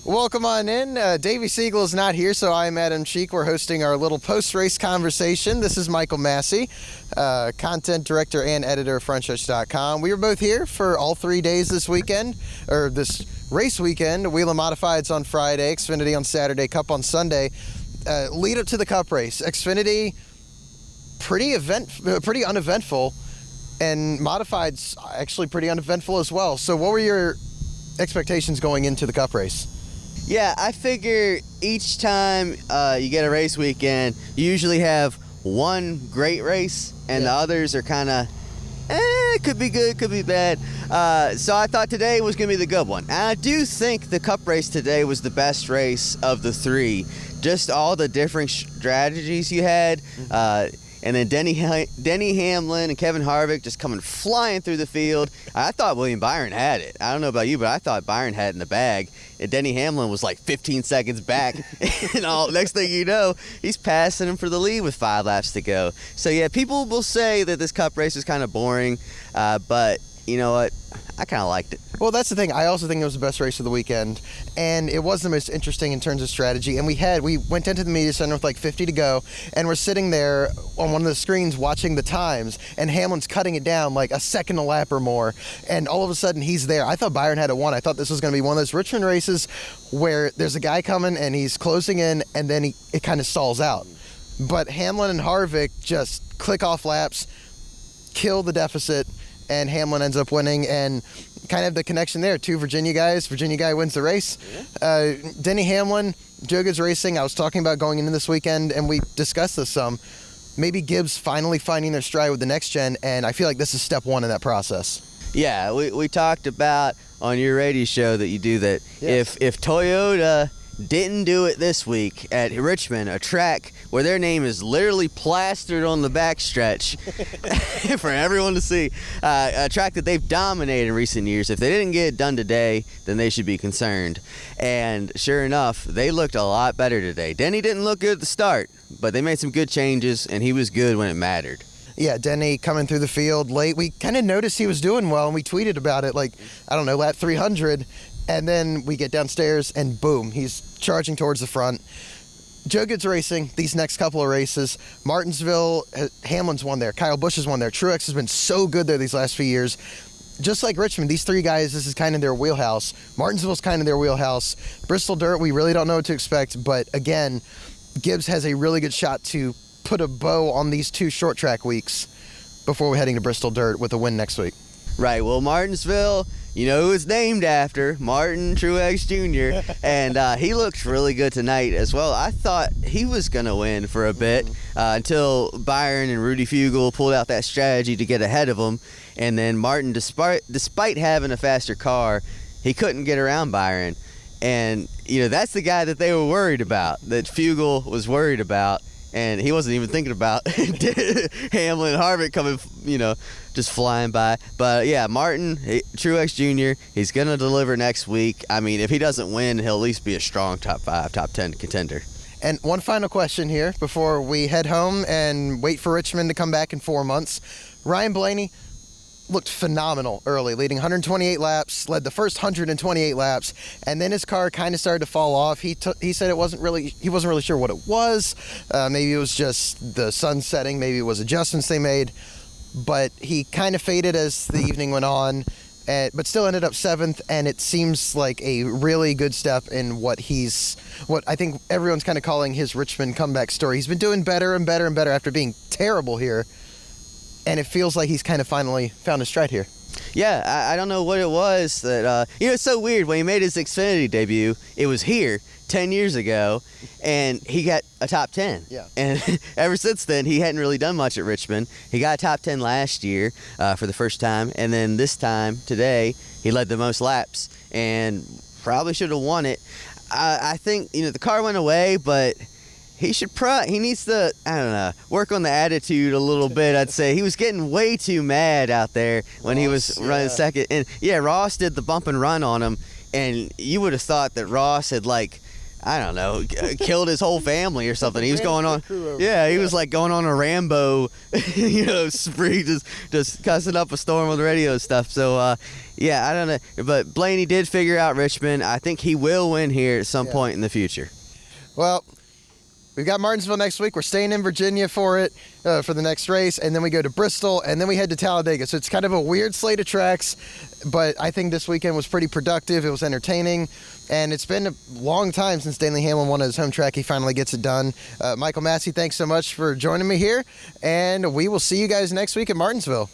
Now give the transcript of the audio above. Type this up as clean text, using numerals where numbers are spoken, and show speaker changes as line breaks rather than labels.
Welcome on in. Davey Siegel is not here, so I'm Adam Cheek. We're hosting our little post-race conversation. This is Michael Massie, content director and editor of Frontstretch.com. We were both here for all 3 days this weekend, or this race weekend. Wheel and Modifieds on Friday, Xfinity on Saturday, Cup on Sunday. Lead up to the Cup race. Xfinity, pretty uneventful, and Modifieds actually pretty uneventful as well. So what were your expectations going into the Cup race?
Yeah, I figure each time you get a race weekend, you usually have one great race, and the others are kind of, could be good, could be bad. So I thought today was going to be the good one. And I do think the Cup race today was the best race of the three. Just all the different strategies you had. And then Denny Hamlin and Kevin Harvick just coming flying through the field. I thought William Byron had it. I don't know about you, but I thought Byron had it in the bag. And Denny Hamlin was like 15 seconds back. And next thing you know, he's passing him for the lead with 5 laps to go. So, yeah, people will say that this Cup race is kind of boring. But you know what? I kind of liked it.
Well, that's the thing. I also think it was the best race of the weekend, and it was the most interesting in terms of strategy. And we went into the media center with like 50 to go, and we're sitting there on one of the screens watching the times, and Hamlin's cutting it down like a second a lap or more, and all of a sudden he's there. I thought Byron had it won. I thought this was going to be one of those Richmond races where there's a guy coming and he's closing in, and then it kind of stalls out. But Hamlin and Harvick just click off laps, kill the deficit, and Hamlin ends up winning, and kind of the connection there. 2 Virginia guys. Virginia guy wins the race. Yeah. Denny Hamlin, Joe Gibbs Racing, I was talking about going into this weekend, and we discussed this some. Maybe Gibbs finally finding their stride with the next gen, and I feel like this is step one in that process.
Yeah, we talked about on your radio show that you do that.
Yes.
If Toyota didn't do it this week at Richmond, a track where their name is literally plastered on the backstretch for everyone to see, a track that they've dominated in recent years. If they didn't get it done today, then they should be concerned. And sure enough, they looked a lot better today. Denny didn't look good at the start, but they made some good changes, and he was good when it mattered.
Yeah, Denny coming through the field late. We kind of noticed he was doing well, and we tweeted about it like, I don't know, lap 300. And then we get downstairs, and boom, he's charging towards the front. Joe Gibbs Racing, these next couple of races, Martinsville, Hamlin's won there, Kyle Busch has won there. Truex has been so good there these last few years. Just like Richmond, these 3 guys, this is kind of their wheelhouse. Martinsville's kind of their wheelhouse. Bristol Dirt, we really don't know what to expect. But again, Gibbs has a really good shot to put a bow on these 2 short track weeks before we're heading to Bristol Dirt with a win next week.
Right, well, Martinsville, you know who it's named after, Martin Truex Jr., and he looked really good tonight as well. I thought he was going to win for a bit until Byron and Rudy Fugle pulled out that strategy to get ahead of him, and then Martin, despite having a faster car, he couldn't get around Byron, and you know that's the guy that they were worried about, that Fugle was worried about. And he wasn't even thinking about Hamlin and Harvick coming, just flying by. But, yeah, Martin, Truex Jr., he's going to deliver next week. I mean, if he doesn't win, he'll at least be a strong top 5, top 10 contender.
And one final question here before we head home and wait for Richmond to come back in 4 months. Ryan Blaney looked phenomenal early, leading 128 laps, led the first 128 laps, and then his car kind of started to fall off. He said he wasn't really sure what it was. Maybe it was just the sun setting, maybe it was adjustments they made, but he kind of faded as the evening went on, but still ended up 7th, and it seems like a really good step in what I think everyone's kind of calling his Richmond comeback story. He's been doing better and better and better after being terrible here. And it feels like he's kind of finally found his stride here.
Yeah, I don't know what it was that, it's so weird. When he made his Xfinity debut, it was here 10 years ago, and he got a top 10.
Yeah.
And ever since then, he hadn't really done much at Richmond. He got a top 10 last year for the first time, and then this time, today, he led the most laps and probably should have won it. I think, the car went away, but he needs to, work on the attitude a little bit, I'd say. He was getting way too mad out there when he was running second. And, yeah, Ross did the bump and run on him, and you would have thought that Ross had, I don't know, killed his whole family or something. He was going on,
Yeah,
he was like going on a Rambo, spree, just cussing up a storm on the radio stuff. So, yeah, I don't know. But Blaney did figure out Richmond. I think he will win here at some point in the future.
Well, we've got Martinsville next week. We're staying in Virginia for it, for the next race, and then we go to Bristol, and then we head to Talladega. So it's kind of a weird slate of tracks, but I think this weekend was pretty productive. It was entertaining, and it's been a long time since Stanley Hamlin won his home track. He finally gets it done. Michael Massie, thanks so much for joining me here, and we will see you guys next week at Martinsville.